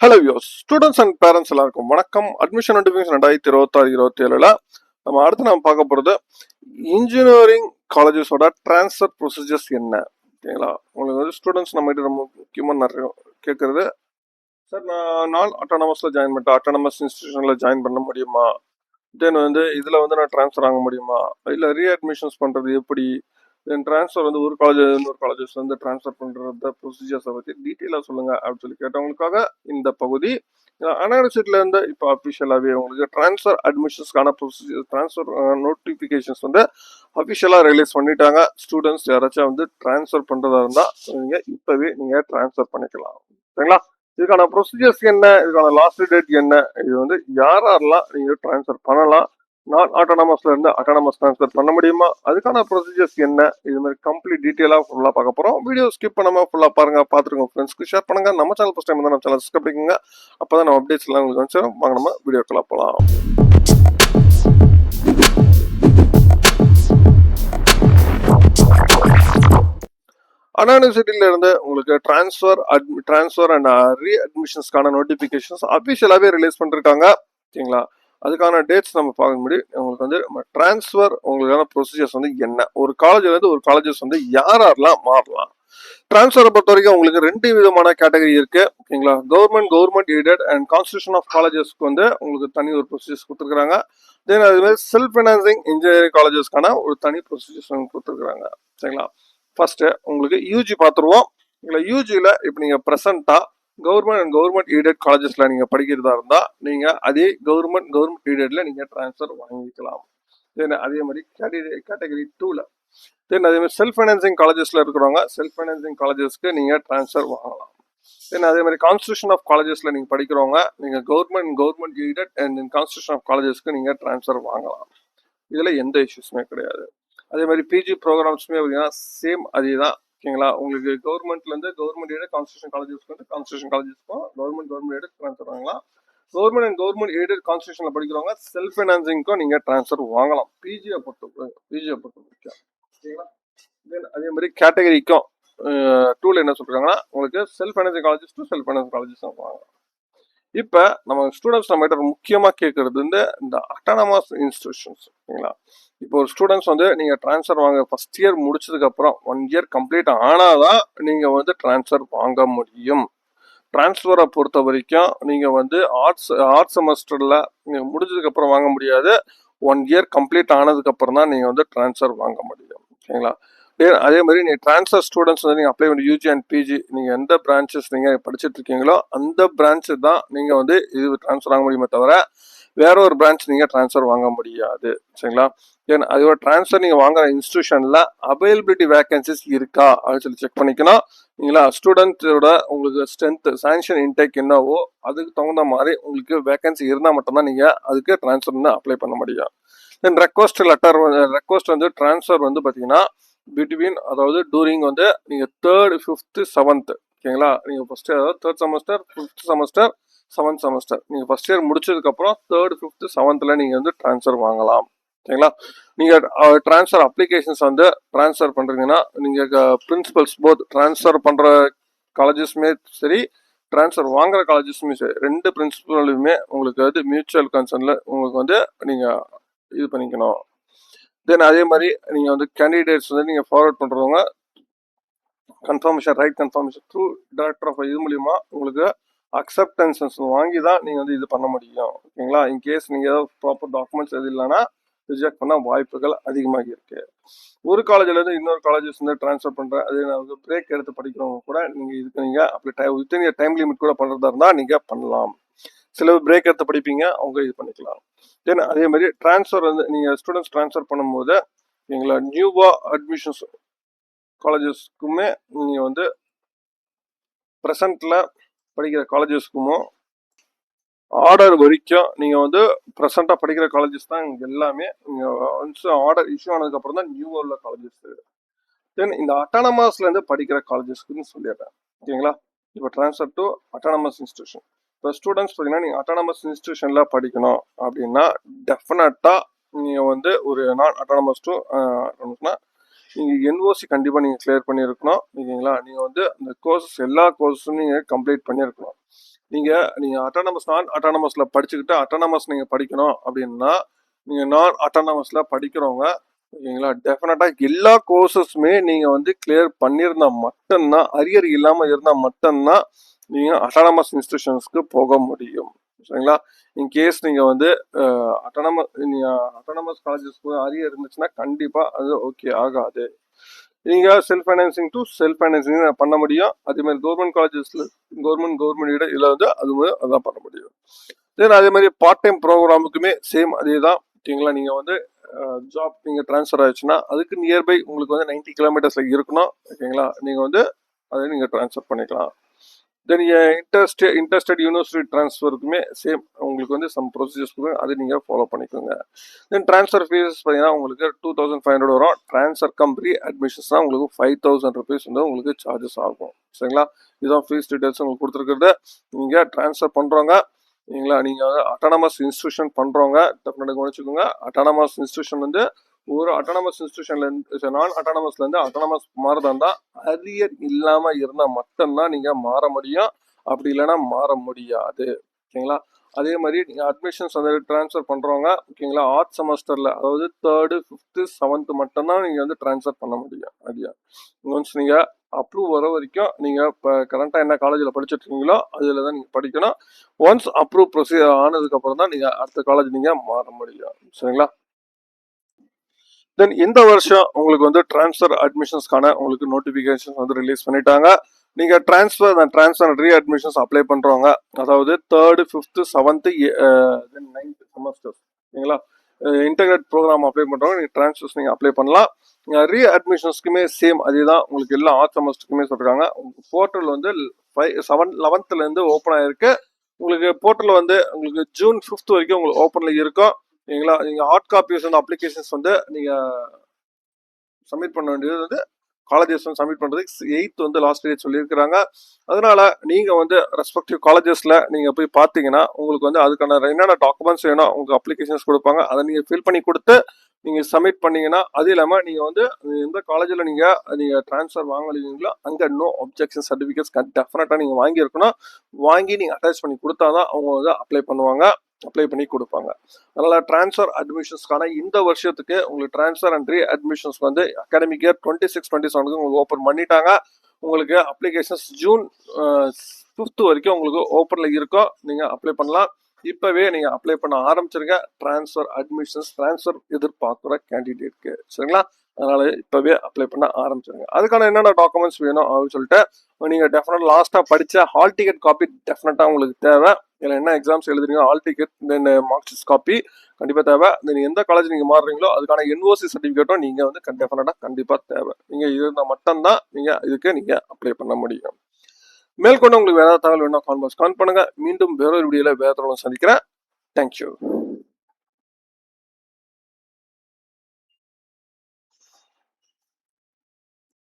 Hello views students and parents எல்லாருக்கும் வணக்கம். Admission notification 2026-27 நம்ம பார்க்க போகிறது இன்ஜினியரிங் காலேஜஸோட ட்ரான்ஸ்ஃபர் ப்ரொசீஜர்ஸ் என்ன. ஓகேங்களா, உங்களுக்கு வந்து ஸ்டூடெண்ட்ஸ் நம்ம ரொம்ப முக்கியமாக நிறைய கேட்குறது, சார் நான் அட்டானமஸில் ஜாயின் பண்ணிட்டேன், அட்டானமஸ் இன்ஸ்டியூஷனில் ஜாயின் பண்ண முடியுமா, தென் வந்து இதில் வந்து நான் ட்ரான்ஸ்ஃபர் ஆக முடியுமா, இல்லை ரீஅட்மிஷன்ஸ் பண்ணுறது எப்படி, தென் ட்ரான்ஸ்ஃபர் வந்து ஒரு காலேஜ் இன்னொரு காலேஜஸ் வந்து ட்ரான்ஸ்ஃபர் பண்ணுற ப்ரொசீஜர்ஸை பற்றி டீட்டெயிலாக சொல்லுங்கள் அப்படின்னு சொல்லி கேட்டவங்களுக்காக இந்த பகுதி. அனாலிசிட்டில் இருந்து இப்போ அஃபிஷியலாகவே உங்களுக்கு ட்ரான்ஸ்ஃபர் அட்மிஷன்ஸ்க்கான ப்ரொசீஜர் ட்ரான்ஸ்ஃபர் நோட்டிஃபிகேஷன்ஸ் வந்து அஃபிஷியலாக ரிலீஸ் பண்ணிட்டாங்க. ஸ்டூடெண்ட்ஸ் யாராச்சும் வந்து ட்ரான்ஸ்ஃபர் பண்ணுறதா இருந்தால் நீங்கள் இப்போவே நீங்கள் ட்ரான்ஸ்ஃபர் பண்ணிக்கலாம். சரிங்களா, இதுக்கான ப்ரொசீஜர்ஸ் என்ன, இதுக்கான லாஸ்ட் டேட் என்ன, இது வந்து யாரெல்லாம் நீங்கள் ட்ரான்ஸ்ஃபர் பண்ணலாம், நான் ஆட்டோனாமஸ்ல இருந்து அட்டானமஸ் ட்ரான்ஸ்ஃபர் பண்ண முடியுமா, அதுக்கான ப்ரொசீஜர்ஸ் என்ன, இது மாதிரி கம்ப்ளீட் டீட்டெயிலாக ஃபுல்லாக பார்க்க போகிறோம். வீடியோ ஸ்கிப் பண்ணாமல் ஃபுல்லாக பாருங்க, பார்த்துருங்க, ஃப்ரெண்ட்ஸ்க்கு ஷேர் பண்ணுங்க. நம்ம சேனல் ஃபஸ்ட் டைம் தான் நம்ம சேனல் சப்ஸ்கிரைப் பண்ணிக்கோங்க, அப்போ தான் நம்ம அப்டேட்ஸ் எல்லாம் உங்களுக்கு வந்து சேரும். வாங்க நம்ம வீடியோக்கெல்லாம் போகலாம். அண்ணா யூனிவர்சிட்டியில இருந்து உங்களுக்கு ட்ரான்ஸ்ஃபர் அண்ட் ரீஅட்மிஷன்ஸ்க்கான நோட்டிஃபிகேஷன்ஸ் அஃபிஷியலாகவே ரிலீஸ் பண்ணிருக்காங்க. ஓகேங்களா, அதுக்கான டேட்ஸ் நம்ம பார்க்க முடியும். உங்களுக்கு வந்து ட்ரான்ஸ்ஃபர் உங்களுக்கான ப்ரொசீஜர்ஸ் வந்து என்ன, ஒரு காலேஜ்லேருந்து ஒரு காலேஜஸ் வந்து யாரெல்லாம் மாறலாம். ட்ரான்ஸ்ஃபரை பொறுத்த வரைக்கும் உங்களுக்கு 2 விதமான கேட்டகரி இருக்கு. ஓகேங்களா, government aided and constitution of காலேஜஸ்க்கு வந்து உங்களுக்கு தனி ஒரு ப்ரொசீஜர்ஸ் கொடுத்துருக்காங்க. தென் அது மாதிரி செல்ஃப் ஃபைனான்சிங் இன்ஜினியரிங் காலேஜஸ்க்கான ஒரு தனி ப்ரொசீஜர்ஸ் கொடுத்துருக்காங்க. சரிங்களா, ஃபர்ஸ்ட் உங்களுக்கு யூஜி பார்த்துருவோம். இல்லை யூஜியில் இப்போ நீங்கள் ப்ரெசென்ட்டாக கவர்மெண்ட் எய்டட் காலேஜஸில் நீங்கள் படிக்கிறதா இருந்தால் நீங்கள் அதே கவர்மெண்ட் எய்டட்ல நீங்கள் ட்ரான்ஸ்ஃபர் வாங்கிக்கலாம். தென் அதே மாதிரி கேட்டகரி 2ல தென் அதே மாதிரி செல்ஃப் ஃபைனான்சிங் காலேஜஸில் இருக்கிறவங்க செல்ஃப் ஃபைனான்சிங் காலேஜஸ்க்கு நீங்கள் ட்ரான்ஸ்ஃபர் வாங்கலாம். தென் அதே மாதிரி கான்ஸ்டியூஷன் ஆஃப் காலேஜஸில் நீங்கள் படிக்கிறவங்க நீங்கள் government aided and constitution of காலேஜஸ்க்கு நீங்கள் ட்ரான்ஸ்ஃபர் வாங்கலாம். இதில் எந்த இஷ்யூஸுமே கிடையாது. அதே மாதிரி பிஜி ப்ரோக்ராம்ஸுமே பார்த்தீங்கன்னா சேம் அதே தான். ஓகேங்களா, உங்களுக்கு கவர்மெண்ட்லேருந்து கவர்மெண்ட் எய்டட் கான்ஸ்டியூஷன் காலேஜஸ்க்கு வந்து கான்ஸ்டியூஷன் காலேஜஸ்க்கும் கவர்மெண்ட் எய்டட் ட்ரான்ஸ்ஃபர் வாங்கலாம். கவர்மெண்ட் எய்டட் கான்ஸ்டியூஷனில் படிக்கிறவங்க செல்ஃப் ஃபைனான்சிங்க்கும் நீங்கள் ட்ரான்ஸ்ஃபர் வாங்கலாம். பிஜியை பொறுத்த வரைக்கும். ஓகேங்களா, தென் அதே மாதிரி கேட்டகரிக்கும் 2ல என்ன சொல்றாங்கன்னா உங்களுக்கு self financing colleges to self finance colleges வாங்கலாம். இப்போ நம்ம ஸ்டூடெண்ட்ஸ் நம்ம முக்கியமாக கேட்கறது வந்து இந்த அட்டானமஸ் இன்ஸ்டிடியூஷன்ஸ். ஓகேங்களா, இப்போ ஒரு ஸ்டூடெண்ட்ஸ் வந்து நீங்கள் ட்ரான்ஸ்ஃபர் வாங்க ஃபர்ஸ்ட் இயர் முடிச்சதுக்கப்புறம் 1 இயர் கம்ப்ளீட் ஆனாதான் நீங்கள் வந்து ட்ரான்ஸ்ஃபர் வாங்க முடியும். ட்ரான்ஸ்ஃபரை பொறுத்த வரைக்கும் நீங்கள் வந்து ஆர்ட்ஸ் செமஸ்டரில் நீங்கள் முடிஞ்சதுக்கப்புறம் வாங்க முடியாது. 1 இயர் கம்ப்ளீட் ஆனதுக்கப்புறம் தான் நீங்கள் வந்து ட்ரான்ஸ்ஃபர் வாங்க முடியும். ஓகேங்களா, அதே மாதிரி நீங்கள் ட்ரான்ஸ்ஃபர் ஸ்டூடெண்ட்ஸ் வந்து நீங்கள் அப்ளை பண்ணி யூஜி அண்ட் பிஜி நீங்கள் எந்த பிரான்ச்சஸ் நீங்கள் படிச்சுட்டு இருக்கீங்களோ அந்த பிரான்ச்சு தான் நீங்கள் வந்து இது ட்ரான்ஸ்ஃபர் வாங்க முடியுமே தவிர வேற ஒரு பிரான்ச் நீங்கள் ட்ரான்ஸ்ஃபர் வாங்க முடியாது. சரிங்களா, ஏன்னா அதோட ட்ரான்ஸ்ஃபர் நீங்கள் வாங்குற இன்ஸ்டியூஷனில் அவைலபிலிட்டி வேகன்சிஸ் இருக்கா அப்படின்னு சொல்லி செக் பண்ணிக்கணும். நீங்களா ஸ்டூடெண்ட்ஸோட உங்களுக்கு ஸ்ட்ரென்த் சாங்ஷன் இன்டேக் என்னவோ அதுக்கு தகுந்த மாதிரி உங்களுக்கு வேகன்சி இருந்தால் மட்டும்தான் நீங்கள் அதுக்கு ட்ரான்ஸ்ஃபர் அப்ளை பண்ண முடியும். தென் ரெக்வஸ்ட் வந்து ட்ரான்ஸ்ஃபர் வந்து பார்த்தீங்கன்னா பிட்வீன் அதாவது டூரிங் வந்து நீங்கள் 3rd 5th 7th. ஓகேங்களா, நீங்கள் ஃபர்ஸ்ட் இயர் அதாவது 3rd semester 5th semester 7th semester நீங்கள் ஃபர்ஸ்ட் இயர் முடிச்சதுக்கப்புறம் 3rd 5th 7thல நீங்கள் வந்து ட்ரான்ஸ்ஃபர் வாங்கலாம். ஓகேங்களா, நீங்கள் ட்ரான்ஸ்ஃபர் அப்ளிகேஷன்ஸ் வந்து ட்ரான்ஸ்ஃபர் பண்ணுறீங்கன்னா நீங்கள் பிரின்சிபல்ஸ் போத் ட்ரான்ஸ்ஃபர் பண்ணுற காலேஜஸுமே சரி ட்ரான்ஸ்ஃபர் வாங்குற காலேஜஸுமே சரி 2 பிரின்சிபலுமே உங்களுக்கு வந்து மியூச்சுவல் கன்சர்னில் உங்களுக்கு வந்து நீங்கள் இது பண்ணிக்கணும். தென் அதே மாதிரி நீங்கள் வந்து கேண்டிடேட்ஸ் வந்து நீங்கள் ஃபார்வர்ட் பண்ணுறவங்க right confirmation through director of இது மூலிமா உங்களுக்கு அக்செப்டன்சஸ் வாங்கி தான் நீங்கள் வந்து இது பண்ண முடியும். ஓகேங்களா, இன்கேஸ் நீங்கள் ஏதாவது ப்ராப்பர் டாக்குமெண்ட்ஸ் எது இல்லைன்னா ரிஜெக்ட் பண்ண வாய்ப்புகள் அதிகமாக இருக்கு. ஒரு காலேஜ்லேருந்து இன்னொரு காலேஜஸ் வந்து ட்ரான்ஸ்ஃபர் பண்ணுற அதே வந்து பிரேக் எடுத்து படிக்கிறவங்க கூட நீங்கள் இதுக்கு நீங்கள் அப்படி வித்தின் டைம் லிமிட் கூட பண்ணுறதா இருந்தால் நீங்கள் பண்ணலாம். சில பிரேக் எடுத்து படிப்பீங்க, அவங்க இது பண்ணிக்கலாம். தென் அதே மாதிரி ட்ரான்ஸ்ஃபர் வந்து நீங்கள் ஸ்டூடெண்ட்ஸ் ட்ரான்ஸ்ஃபர் பண்ணும்போது எங்களை நியூவா அட்மிஷன்ஸ் காலேஜஸ்க்குமே நீங்கள் வந்து ப்ரெசண்ட்டில் படிக்கிற காலேஜஸ்க்குமோ ஆர்டர் வரைக்கும் நீங்கள் வந்து ப்ரெசண்ட்டாக படிக்கிற காலேஜஸ் தான் இங்கே எல்லாமே. ஒன்ஸ் ஆர்டர் இஷ்யூ ஆனதுக்கப்புறம் தான் நியூவாக உள்ள காலேஜஸ். தென் இந்த அட்டானமஸ்லேருந்து படிக்கிற காலேஜஸ்க்குன்னு சொல்லிடுறேன். ஓகேங்களா, இப்போ ட்ரான்ஸ்ஃபர் டு அட்டானமஸ் இன்ஸ்டியூஷன். இப்போ ஸ்டூடெண்ட்ஸ் பார்த்தீங்கன்னா நீங்கள் அட்டானமஸ் இன்ஸ்டியூஷனில் படிக்கணும் அப்படின்னா டெஃபினட்டாக நீங்கள் வந்து ஒரு நான் அட்டானமஸ் டு நீங்கள் என்ஓசி கண்டிப்பாக நீங்கள் கிளியர் பண்ணியிருக்கணும். ஓகேங்களா, நீங்கள் வந்து அந்த கோர்சஸ் எல்லா கோர்ஸும் நீங்கள் கம்ப்ளீட் பண்ணியிருக்கணும். நீங்க அட்டானமஸ் நான் அட்டானமஸ்ல படிச்சுக்கிட்டு அட்டானமஸ் நீங்க படிக்கணும் அப்படின்னா நீங்க நான் அட்டானமஸ்ல படிக்கிறவங்க ஓகேங்களா, டெஃபினட்டா எல்லா கோர்சஸுமே நீங்க வந்து கிளியர் பண்ணியிருந்தா மட்டும்தான், அரியர் இல்லாம இருந்தா மட்டும்தான் நீங்க அட்டானமஸ் இன்ஸ்டிடியூஷன்ஸ்க்கு போக முடியும். சரிங்களா, இன்கேஸ் நீங்க வந்து அட்டானமஸ் காலேஜஸ் அரியர் இருந்துச்சுன்னா கண்டிப்பா அது ஓகே ஆகாது. நீங்க self financing to self financing பண்ண முடியும். அதே மாதிரி கவர்மெண்ட் காலேஜஸ்ல கவர்மெண்ட் இதுல வந்து அதான் பண்ண முடியும். தென் அதே மாதிரி பார்ட் டைம் ப்ரோக்ராமுக்குமே சேம் அதே தான். ஓகேங்களா, நீங்க வந்து ஜாப் நீங்க ட்ரான்ஸ்ஃபர் ஆயிடுச்சுன்னா அதுக்கு நியர்பை உங்களுக்கு வந்து 90 கிலோமீட்டர்ஸ்ல இருக்கணும். ஓகேங்களா, நீங்க வந்து அதை நீங்க ட்ரான்ஸ்ஃபர் பண்ணிக்கலாம். தென் இன்ட்ரெஸ்டட் யூனிவர்சிட்டி ட்ரான்ஸ்ஃபருக்குமே சேம் உங்களுக்கு வந்து சம் ப்ரொசீஜர்ஸ்க்கு அதை நீங்கள் ஃபாலோ பண்ணிக்கோங்க. தென் ட்ரான்ஸ்ஃபர் ஃபீஸ் பார்த்தீங்கன்னா உங்களுக்கு 2500 வரும். ட்ரான்ஸ்ஃபர் கம்பெனி அட்மிஷன்ஸ்னால் உங்களுக்கு 5000 rupees வந்து உங்களுக்கு சார்ஜஸ் ஆகும். சரிங்களா, இதுதான் ஃபீஸ் டீட்டெயில்ஸ் உங்களுக்கு கொடுத்துருக்குறது. நீங்கள் ட்ரான்ஸ்ஃபர் பண்ணுறவங்க சரிங்களா, நீங்கள் அட்டானமஸ் இன்ஸ்டியூஷன் பண்ணுறவங்க டெஃபினட்டாக கவனிச்சுக்கோங்க. அட்டானமஸ் இன்ஸ்டியூஷன் வந்து ஒரு அட்டானமஸ் இன்ஸ்டியூஷன்லேருந்து நான் அட்டானமஸ்லேருந்து அட்டானமஸ் மாறதா இருந்தால் அரியர் இல்லாமல் இருந்தால் மட்டும்தான் நீங்கள் மாற முடியும். அப்படி இல்லைன்னா மாற முடியாது. ஓகேங்களா, அதே மாதிரி நீங்கள் அட்மிஷன்ஸ் வந்து ட்ரான்ஸ்ஃபர் பண்ணுறவங்க ஓகேங்களா, ஆர்ட் செமஸ்டரில் அதாவது 3rd 5th 7th மட்டும்தான் நீங்கள் வந்து ட்ரான்ஸ்ஃபர் பண்ண முடியும். ஐடியா ஒன்ஸ் நீங்கள் அப்ரூவ் வர வரைக்கும் நீங்கள் இப்போ கரண்ட்டாக என்ன காலேஜில் படிச்சுட்டு இருக்கீங்களோ அதில் தான் நீங்கள் படிக்கணும். ஒன்ஸ் அப்ரூவ் ப்ரொசீஜர் ஆனதுக்கப்புறம் தான் நீங்கள் அடுத்த காலேஜ் நீங்கள் மாற முடியும். சரிங்களா, தென் இந்த வருஷம் உங்களுக்கு வந்து ட்ரான்ஸ்ஃபர் அட்மிஷன்ஸ்க்கான உங்களுக்கு நோட்டிஃபிகேஷன் வந்து ரிலீஸ் பண்ணிட்டாங்க. நீங்கள் ட்ரான்ஸ்ஃபர் ரீ அட்மிஷன்ஸ் அப்ளை பண்ணுறவங்க அதாவது 3rd 5th 7th தென் 9th செமஸ்டர்ஸ் ஓகேங்களா, இன்டெகிரேட் ப்ரோக்ராம் அப்ளை பண்ணுறவங்க நீங்கள் ட்ரான்ஸ்ஃபர்ஸ் நீங்கள் அப்ளை பண்ணலாம். ரீ அட்மிஷன்ஸ்க்குமே சேம் அதே தான். உங்களுக்கு எல்லா ஆர்ட் செமஸ்டருக்குமே சொல்கிறாங்க. உங்களுக்கு போர்ட்டல் வந்து 11th ஓப்பன் ஆகிருக்கு. உங்களுக்கு போர்ட்டல் வந்து உங்களுக்கு June 5th வரைக்கும் உங்களுக்கு ஓப்பனில் இருக்கும். சரிங்களா, நீங்கள் ஹார்ட் காப்பீஸ் வந்து அப்ளிகேஷன்ஸ் வந்து நீங்கள் சப்மிட் பண்ண வேண்டியது வந்து காலேஜஸ் வந்து சப்மிட் பண்ணுறதுக்கு 8th வந்து லாஸ்ட் டேட் சொல்லியிருக்கிறாங்க. அதனால நீங்கள் வந்து ரெஸ்பெக்டிவ் காலேஜஸில் நீங்கள் போய் பார்த்தீங்கன்னா உங்களுக்கு வந்து அதுக்கான என்னென்ன டாக்குமெண்ட்ஸ் வேணும் உங்களுக்கு அப்ளிகேஷன்ஸ் கொடுப்பாங்க. அதை நீங்கள் ஃபில் பண்ணி கொடுத்து நீங்கள் சப்மிட் பண்ணீங்கன்னா, அது இல்லாமல் நீங்கள் வந்து எந்த காலேஜில் நீங்கள் ட்ரான்ஸ்ஃபர் வாங்கலீங்களோ அங்கே நோ அப்ஜெக்ஷன் சர்டிஃபிகேட்ஸ் டெஃபினட்டாக நீங்கள் வாங்கியிருக்கணும். வாங்கி நீங்கள் அட்டாச் பண்ணி கொடுத்தா தான் அவங்க வந்து அப்ளை பண்ணி கொடுப்பாங்க. அதனால் ட்ரான்ஸ்ஃபர் அட்மிஷன்ஸ்க்கான இந்த வருஷத்துக்கு உங்களுக்கு ட்ரான்ஸ்ஃபர் அண்ட் ரீ அட்மிஷன்ஸ் வந்து அகாடமிக் இயர் 26-27 உங்களுக்கு ஓப்பன் பண்ணிட்டாங்க. உங்களுக்கு அப்ளிகேஷன்ஸ் June 5th வரைக்கும் உங்களுக்கு ஓப்பனில் இருக்கும். நீங்கள் அப்ளை பண்ணலாம். இப்போவே நீங்கள் அப்ளை பண்ண ஆரம்பிச்சிருங்க. ட்ரான்ஸ்ஃபர் எதிர்பார்க்குற கேண்டிடேட்க்கு. சரிங்களா, அதனால் இப்போவே அப்ளை பண்ண ஆரம்பிச்சிருங்க. அதுக்கான என்னென்ன டாக்குமெண்ட்ஸ் வேணும் அப்படின்னு சொல்லிட்டு நீங்கள் டெஃபினட்டாக லாஸ்ட்டாக படித்த ஹால் டிக்கெட் காப்பி டெஃபினட்டாக உங்களுக்கு தேவை. இதில் என்ன எக்ஸாம்ஸ் எழுதுறீங்க ஹால் டிக்கெட் தென் மார்க் ஷீட் காப்பி கண்டிப்பாக தேவை. தென் எந்த காலேஜ் நீங்கள் மாறுறீங்களோ அதுக்கான NOC சர்டிஃபிகேட்டும் நீங்கள் வந்து கண்டிப்பாக தேவை. நீங்கள் இருந்தால் மட்டும்தான் நீங்கள் அப்ளை பண்ண முடியும். மேற்கொண்டு உங்களுக்கு வேற தகவல் வேணும் கால் பண்ணுங்க. மீண்டும் வேறொரு வீடியோவில் வேற தகவல் சந்திக்கிறேன். தேங்க்யூ.